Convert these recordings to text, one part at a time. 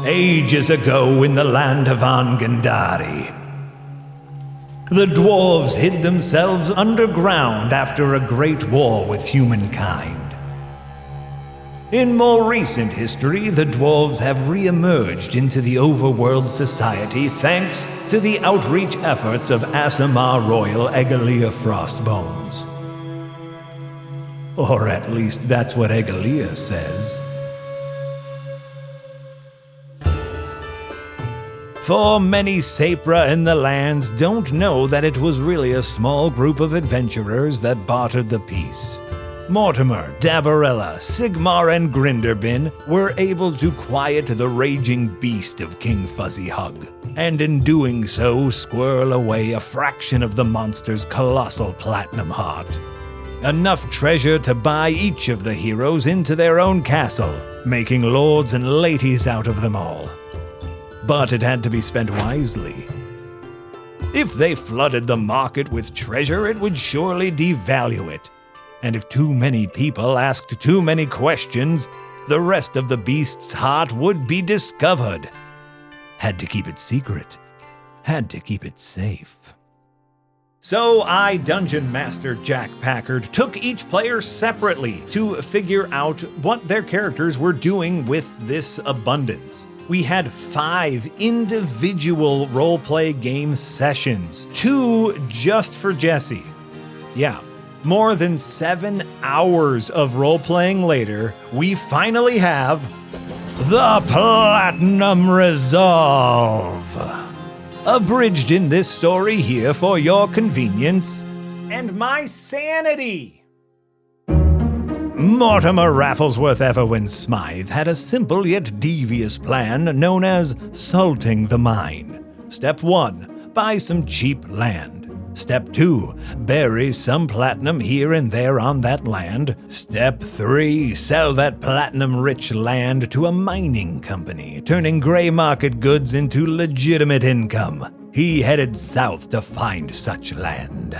Ages ago in the land of Angandari, the dwarves hid themselves underground after a great war with humankind. In more recent history, the dwarves have re-emerged into the overworld society thanks to the outreach efforts of Aasimar Royal Egalia Frostbones. Or at least that's what Egalia says. For many Sapra in the lands don't know that it was really a small group of adventurers that bartered the peace. Mortimer, Dabarella, Sigmar, and Grinderbin were able to quiet the raging beast of King Fuzzyhug, and in doing so squirrel away a fraction of the monster's colossal platinum heart. Enough treasure to buy each of the heroes into their own castle, making lords and ladies out of them all. But it had to be spent wisely. If they flooded the market with treasure, it would surely devalue it. And if too many people asked too many questions, the rest of the beast's heart would be discovered. Had to keep it secret. Had to keep it safe. So Dungeon Master Jack Packard took each player separately to figure out what their characters were doing with this abundance. We had 5 individual roleplay game sessions, 2 just for Jesse. Yeah. More than 7 hours of role-playing later, we finally have the Platinum Resolve. Abridged in this story here for your convenience and my sanity. Mortimer Rafflesworth Everwin Smythe had a simple yet devious plan known as salting the mine. Step 1, buy some cheap land. Step 2, bury some platinum here and there on that land. Step 3, sell that platinum-rich land to a mining company, turning gray market goods into legitimate income. He headed south to find such land.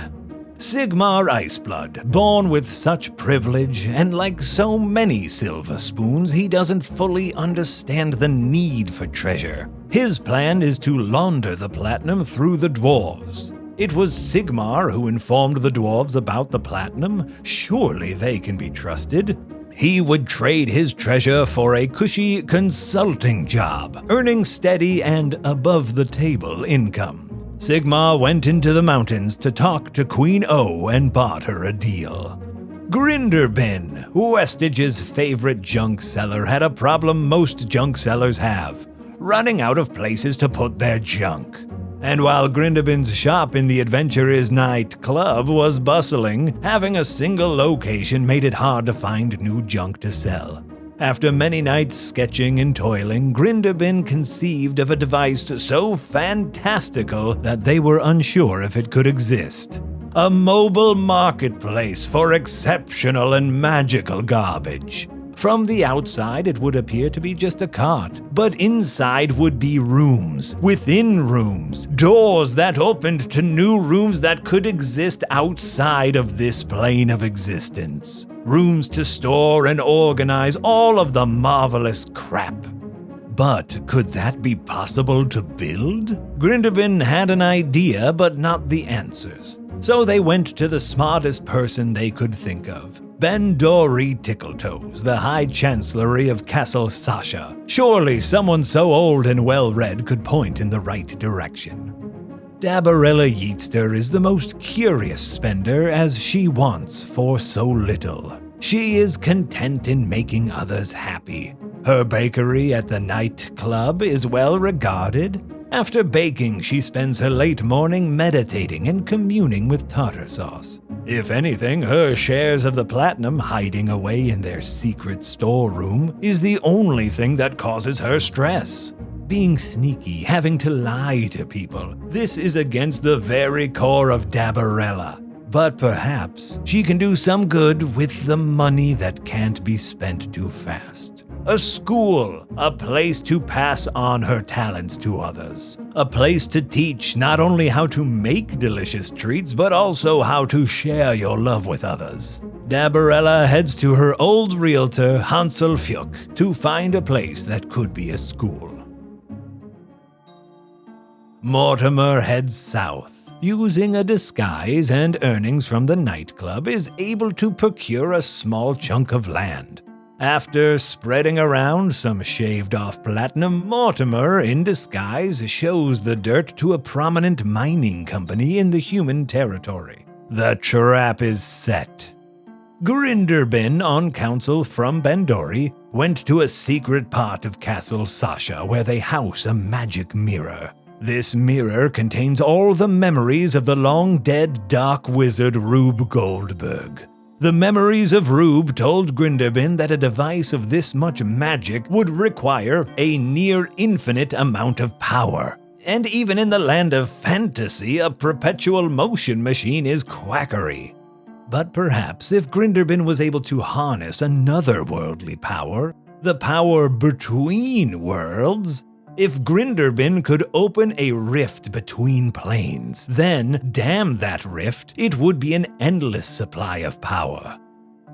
Sigmar Iceblood, born with such privilege, and like so many silver spoons, he doesn't fully understand the need for treasure. His plan is to launder the platinum through the dwarves. It was Sigmar who informed the dwarves about the platinum. Surely they can be trusted. He would trade his treasure for a cushy consulting job, earning steady and above-the-table income. Sigmar went into the mountains to talk to Queen O and barter a deal. Grinderbin, Westage's favorite junk seller, had a problem most junk sellers have: running out of places to put their junk. And while Grinderbin's shop in the Adventurers' Night Club was bustling, having a single location made it hard to find new junk to sell. After many nights sketching and toiling, Grinderbin conceived of a device so fantastical that they were unsure if it could exist. A mobile marketplace for exceptional and magical garbage. From the outside, it would appear to be just a cart, but inside would be rooms, within rooms, doors that opened to new rooms that could exist outside of this plane of existence. Rooms to store and organize all of the marvelous crap. But could that be possible to build? Grinderbin had an idea, but not the answers. So they went to the smartest person they could think of. Bendori Tickletoes, the High Chancellery of Castle Sasha. Surely someone so old and well-read could point in the right direction. Dabarella Yeatster is the most curious spender, as she wants for so little. She is content in making others happy. Her bakery at the Night Club is well regarded. After baking, she spends her late morning meditating and communing with tartar sauce. If anything, her shares of the platinum hiding away in their secret storeroom is the only thing that causes her stress. Being sneaky, having to lie to people, this is against the very core of Dabarella. But perhaps she can do some good with the money that can't be spent too fast. A school, a place to pass on her talents to others. A place to teach not only how to make delicious treats, but also how to share your love with others. Dabarella heads to her old realtor, Hansel Fjuk, to find a place that could be a school. Mortimer heads south. Using a disguise and earnings from the nightclub, is able to procure a small chunk of land. After spreading around some shaved-off platinum, Mortimer, in disguise, shows the dirt to a prominent mining company in the human territory. The trap is set. Grinderbin, on counsel from Bandori, went to a secret part of Castle Sasha where they house a magic mirror. This mirror contains all the memories of the long-dead dark wizard Rube Goldberg. The memories of Rube told Grinderbin that a device of this much magic would require a near-infinite amount of power. And even in the land of fantasy, a perpetual motion machine is quackery. But perhaps if Grinderbin was able to harness another worldly power, the power between worlds, if Grinderbin could open a rift between planes, then, damn that rift, it would be an endless supply of power.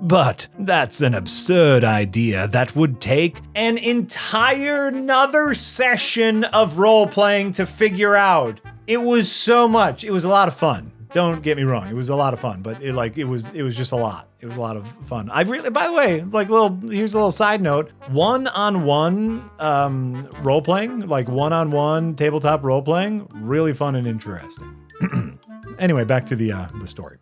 But that's an absurd idea that would take an entire another session of role-playing to figure out. It was so much. It was a lot of fun. Don't get me wrong, it was a lot of fun, but it was just a lot. It was a lot of fun. By the way, here's a little side note. One-on-one role-playing, like one-on-one tabletop role-playing, really fun and interesting. Anyway, back to the story.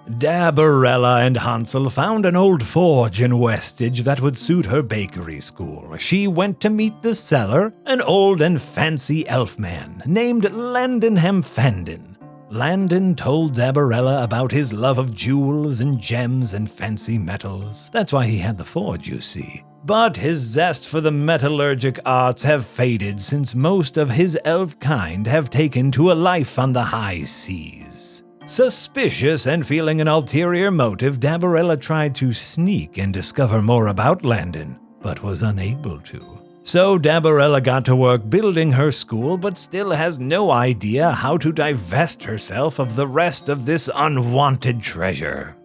Dabarella and Hansel found an old forge in Westage that would suit her bakery school. She went to meet the seller, an old and fancy elf man named Landenham Fandin. Landon told Dabarella about his love of jewels and gems and fancy metals. That's why he had the forge, you see. But his zest for the metallurgic arts have faded since most of his elf kind have taken to a life on the high seas. Suspicious and feeling an ulterior motive, Dabarella tried to sneak and discover more about Landon, but was unable to. So Dabarella got to work building her school, but still has no idea how to divest herself of the rest of this unwanted treasure.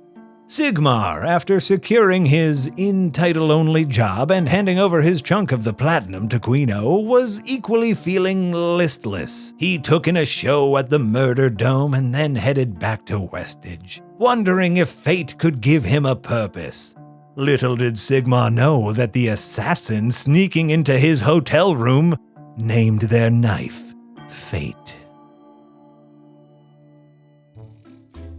Sigmar, after securing his in-title-only job and handing over his chunk of the platinum to Queen O, was equally feeling listless. He took in a show at the Murder Dome and then headed back to Westage, wondering if fate could give him a purpose. Little did Sigmar know that the assassin sneaking into his hotel room named their knife Fate.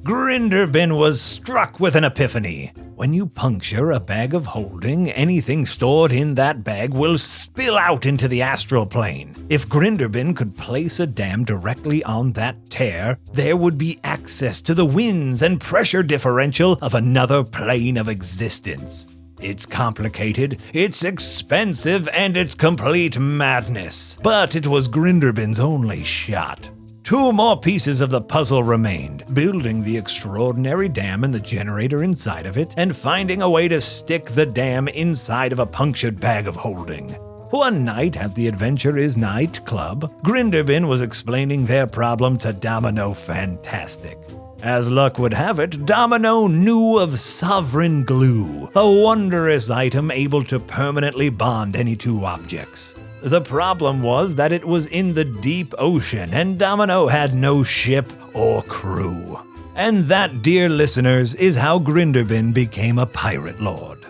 Grinderbin was struck with an epiphany. When you puncture a bag of holding, anything stored in that bag will spill out into the astral plane. If Grinderbin could place a dam directly on that tear, there would be access to the winds and pressure differential of another plane of existence. It's complicated, it's expensive, and it's complete madness. But it was Grinderbin's only shot. 2 more pieces of the puzzle remained, building the extraordinary dam and the generator inside of it, and finding a way to stick the dam inside of a punctured bag of holding. One night at the Adventure is Night Club, Grinderbin was explaining their problem to Domino Fantastic. As luck would have it, Domino knew of Sovereign Glue, a wondrous item able to permanently bond any 2 objects. The problem was that it was in the deep ocean, and Domino had no ship or crew. And that, dear listeners, is how Grinderbin became a pirate lord.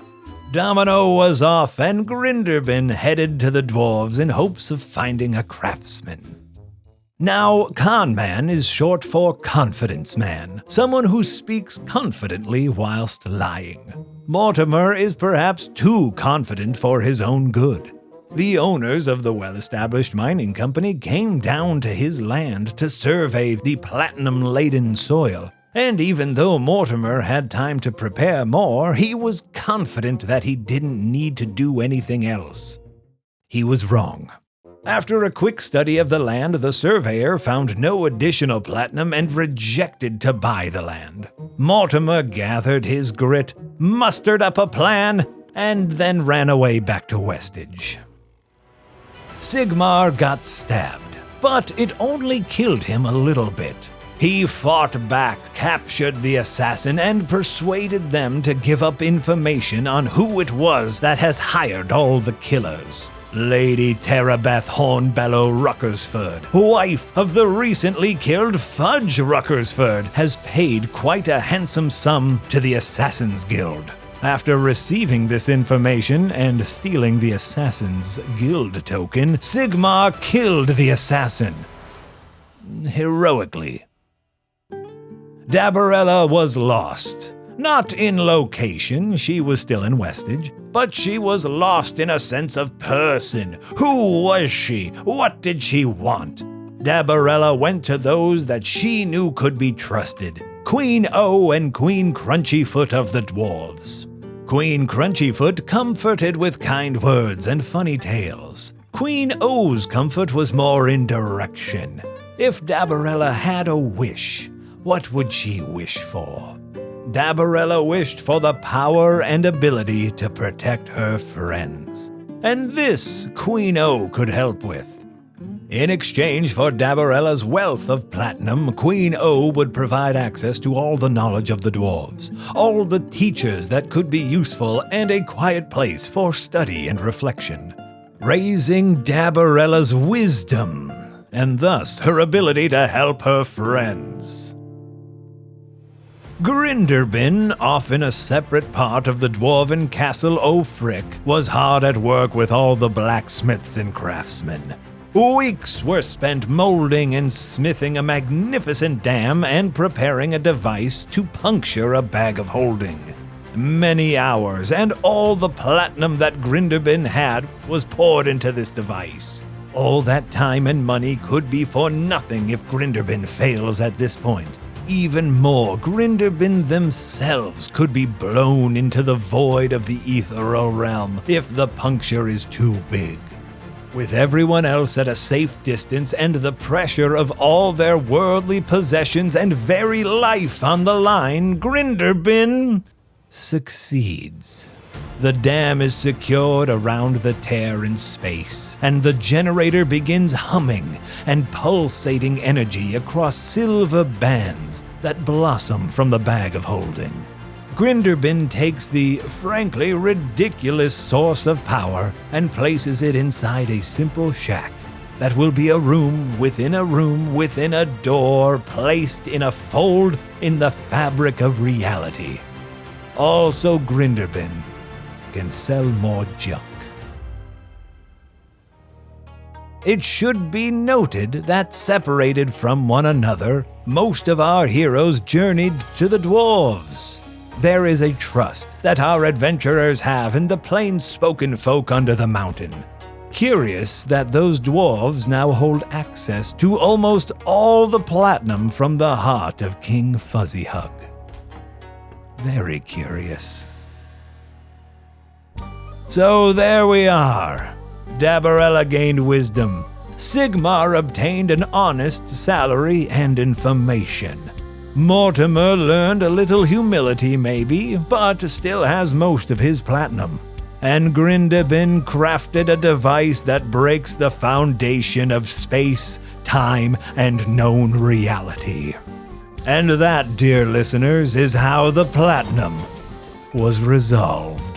Domino was off, and Grinderbin headed to the dwarves in hopes of finding a craftsman. Now, Conman is short for confidence man, someone who speaks confidently whilst lying. Mortimer is perhaps too confident for his own good. The owners of the well-established mining company came down to his land to survey the platinum-laden soil, and even though Mortimer had time to prepare more, he was confident that he didn't need to do anything else. He was wrong. After a quick study of the land, the surveyor found no additional platinum and rejected to buy the land. Mortimer gathered his grit, mustered up a plan, and then ran away back to Westage. Sigmar got stabbed, but it only killed him a little bit. He fought back, captured the assassin, and persuaded them to give up information on who it was that has hired all the killers. Lady Terabeth Hornbellow Ruckersford, wife of the recently killed Fudge Ruckersford, has paid quite a handsome sum to the Assassin's Guild. After receiving this information and stealing the Assassin's Guild token, Sigmar killed the assassin. Heroically. Dabarella was lost. Not in location, she was still in Westage, but she was lost in a sense of person. Who was she? What did she want? Dabarella went to those that she knew could be trusted, Queen O and Queen Crunchyfoot of the Dwarves. Queen Crunchyfoot comforted with kind words and funny tales. Queen O's comfort was more in direction. If Dabarella had a wish, what would she wish for? Dabarella wished for the power and ability to protect her friends. And this Queen O could help with. In exchange for Dabarella's wealth of platinum, Queen O would provide access to all the knowledge of the dwarves, all the teachers that could be useful, and a quiet place for study and reflection. Raising Dabarella's wisdom, and thus her ability to help her friends. Grinderbin, off in a separate part of the dwarven castle O'Frick, was hard at work with all the blacksmiths and craftsmen. Weeks were spent molding and smithing a magnificent dam and preparing a device to puncture a bag of holding. Many hours and all the platinum that Grinderbin had was poured into this device. All that time and money could be for nothing if Grinderbin fails at this point. Even more, Grinderbin themselves could be blown into the void of the ethereal realm if the puncture is too big. With everyone else at a safe distance and the pressure of all their worldly possessions and very life on the line, Grinderbin succeeds. The dam is secured around the tear in space, and the generator begins humming and pulsating energy across silver bands that blossom from the bag of holding. Grinderbin takes the, frankly, ridiculous source of power and places it inside a simple shack that will be a room within a door placed in a fold in the fabric of reality. Also, Grinderbin can sell more junk. It should be noted that separated from one another, most of our heroes journeyed to the dwarves. There is a trust that our adventurers have in the plain-spoken folk under the mountain. Curious that those dwarves now hold access to almost all the platinum from the heart of King Fuzzyhug. Very curious. So there we are. Dabarella gained wisdom. Sigmar obtained an honest salary and information. Mortimer learned a little humility maybe, but still has most of his platinum. And Grinderbin crafted a device that breaks the foundation of space, time, and known reality. And that, dear listeners, is how the platinum was resolved.